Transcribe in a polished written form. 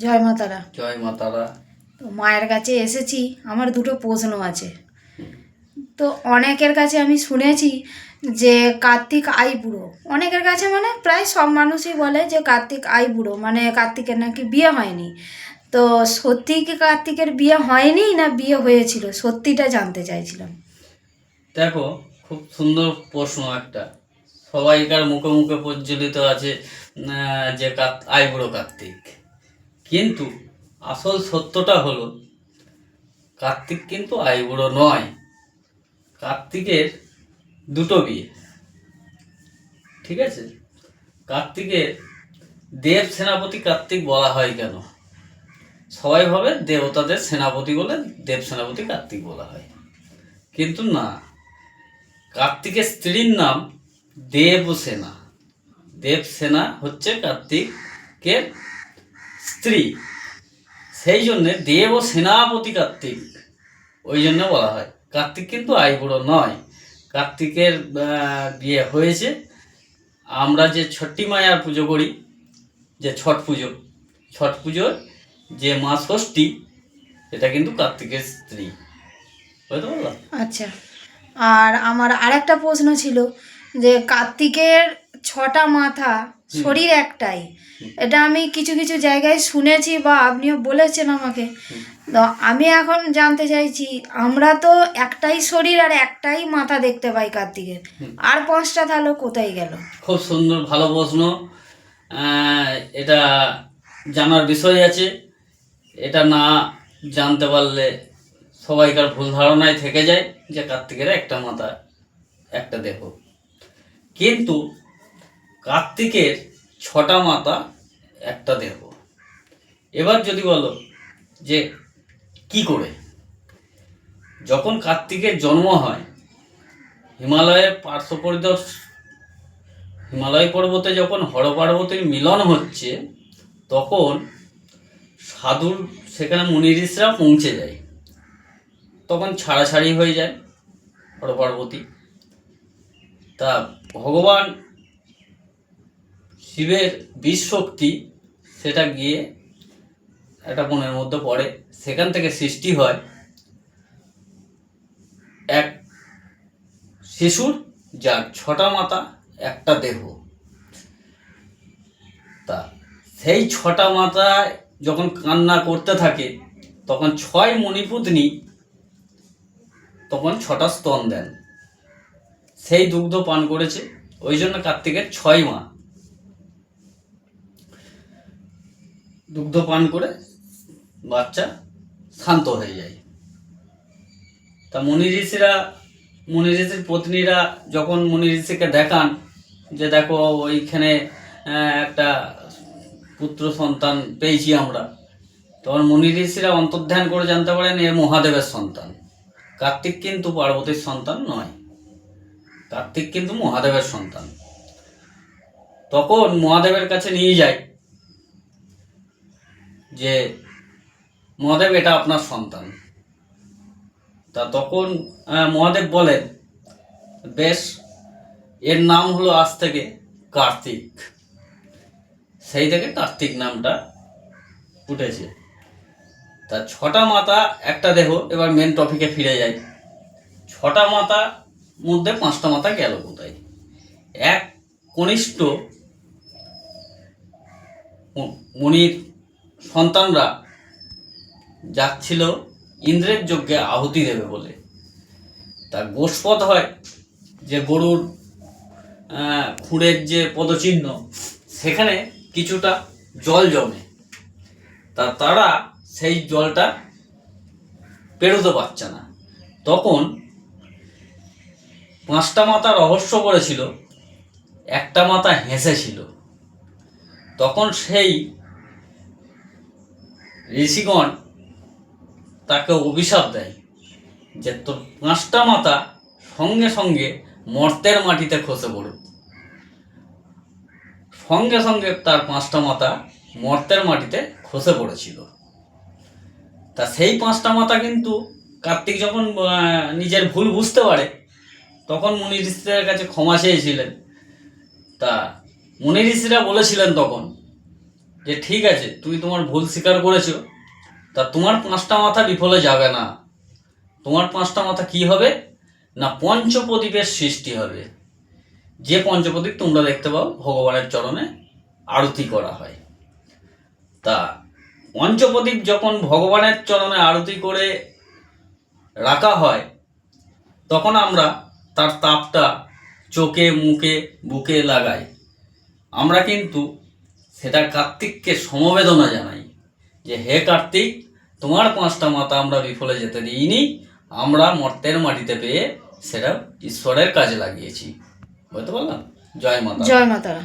জয় মা তারা। জয় মা তারা। তো মায়ের কাছে এসেছি, আমার দুটো প্রশ্ন আছে। তো অনেকের কাছে আমি শুনেছি যে কার্তিক আইবুড়ো, অনেকের কাছে মানে প্রায় সব মানুষই বলে যে কার্তিক আইবুড়ো, মানে কার্তিকের নাকি বিয়ে হয়নি। তো সত্যি কি কার্তিকের বিয়ে হয়নি না বিয়ে হয়েছিল, সত্যিটা জানতে চাইছিলাম। দেখো, খুব সুন্দর প্রশ্ন একটা। সবাইকার মুখে মুখে প্রজ্বলিত আছে যে আইবুড়ো কার্তিক। কিন্তু আসল সত্যটা হলো কার্তিক কিন্তু আইবুড়ো নয়। কার্তিকের দুটো বিয়ে, ঠিক আছে? কার্তিকের দেব সেনাপতি কার্তিক বলা হয় কেন? সবাই ভাবে দেবতাদের সেনাপতি বলে দেব সেনাপতি কার্তিক বলা হয়, কিন্তু না। কার্তিকের স্ত্রীর নাম দেবসেনা। দেবসেনা হচ্ছে কার্তিকের স্ত্রী, সেই জন্যে দেব ও সেনাপতি কার্তিক, ওই জন্য বলা হয়। কার্তিক কিন্তু আইবুড়ো নয়। কার্তিকের বিয়ে হয়েছে। আমরা যে ছট্টি মায়ার পুজো করি, যে ছট পুজোর যে মা ষষ্ঠী, এটা কিন্তু কার্তিকের স্ত্রী, বুঝতে পারলাম? আচ্ছা, আর আমার আরেকটা প্রশ্ন ছিল যে কার্তিকের 6টা মাথা, শরীর একটাই, এটা আমি কিছু কিছু জায়গায় শুনেছি বা আপনিও বলেছেন আমাকে। তো আমি এখন জানতে চাইছি, আমরা তো একটাই শরীর আর একটাই মাথা দেখতে পাই কার্তিকের, আর 5টা তাহলে কোথায় গেল? খুব সুন্দর, ভালো প্রশ্ন। এটা জানার বিষয় আছে। এটা না জানতে পারলে সবাইকার ভুল ধারণায় থেকে যায় যে কার্তিকের একটা মাথা একটা দেহ। কিন্তু কার্তিকের 6টা মাথা একটা দেহ। এবার যদি বলো যে কি করে, যখন কার্তিকের জন্ম হয়, হিমালয়ের হিমালয় পর্বতে যখন হর পার্বতীর মিলন হচ্ছে, তখন সাধুর সেখানে মুনি ঋষিরা পৌঁছে যায়। তখন ছাড়াছাড়ি হয়ে যায় হর পার্বতী। তা ভগবান শিবের বিষ শক্তি সেটা গিয়ে একটা বনের মধ্যে পড়ে, সেখান থেকে সৃষ্টি হয় এক শিশুর, যার 6টা মাথা একটা দেহ। তা সেই 6টা মাথায় যখন কান্না করতে থাকে, তখন 6 মণিপুত্নী তখন 6টা স্তন দেন, সেই দুগ্ধ পান করেছে। ওই জন্য কার্তিকের 6 মা দুগ্ধ পান করে বাচ্চা শান্ত হয়ে যায়। তা মুনি ঋষির পত্নীরা যখন মুনি ঋষিকে দেখান যে দেখো ওইখানে একটা পুত্র সন্তান পেয়েছি আমরা, তখন মুনি ঋষিরা অন্তর্ধান করে জানতে পারেন এ মহাদেবের সন্তান। কার্তিক কিন্তু পার্বতীর সন্তান নয়, কার্তিক কিন্তু মহাদেবের সন্তান। তখন মহাদেবের কাছে নিয়ে যায় যে মহাদেব, এটা আপনার সন্তান। তা তখন মহাদেব বলেন, বেশ, এর নাম হলো আজ থেকে কার্তিক। সেই থেকে কার্তিক নামটা উঠেছে। তা 6টা মাথা একটা দেহ। এবার মেন টপিকে ফিরে যাই। 6টা মাথা মধ্যে 5টা মাথা গেল কোথায়? এক কনিষ্ঠ মুনির সন্তানরা যাচ্ছিল ইন্দ্রের যজ্ঞে আহুতি দেবে বলে। তা গোষ্পদ হয় যে গরুর খুঁড়ের যে পদচিহ্ন, সেখানে কিছুটা জল জমে। তারা সেই জলটা পেরোতে পারছে না। তখন 5টা মাথা রহস্য করেছিল, একটা মাথা হেসেছিল। তখন সেই ঋষিগণ তাকে অভিশাপ দেয় যে তোর 5টা মাথা সঙ্গে সঙ্গে মর্তের মাটিতে খসে পড়ে। সঙ্গে সঙ্গে তার 5টা মাথা মর্তের মাটিতে খসে পড়েছিল। তা সেই 5টা মাথা কিন্তু কার্তিক যখন নিজের ভুল বুঝতে পারে, তখন মুনি ঋষিদের কাছে ক্ষমা চেয়েছিলেন। তা মুনি ঋষিরা বলেছিলেন তখন যে ঠিক আছে তুমি তোমার ভুল স্বীকার করেছো, তা তোমার 5টা মাথা বিফলে যাবে না। তোমার 5টা মাথা কি হবে না পঞ্চপ্রদীপের সৃষ্টি হবে। যে পঞ্চপ্রদীপ তোমরা দেখতে পাও ভগবানের চরণে আরতি করা হয়। তা পঞ্চপ্রদীপ যখন ভগবানের চরণে আরতি করে রাখা হয় তখন আমরা তার তাপটা চোখে মুখে বুকে লাগাই। আমরা কিন্তু সেটা কার্তিককে সমবেদনা জানাই যে হে কার্তিক, তোমার 5টা মাথা আমরা বিফলে যেতে দিইনি, আমরা মর্তের মাটিতে পেয়ে সেটা ঈশ্বরের কাজে লাগিয়েছি। বুঝতে পারলাম? জয় মাতা। জয় মাতারা।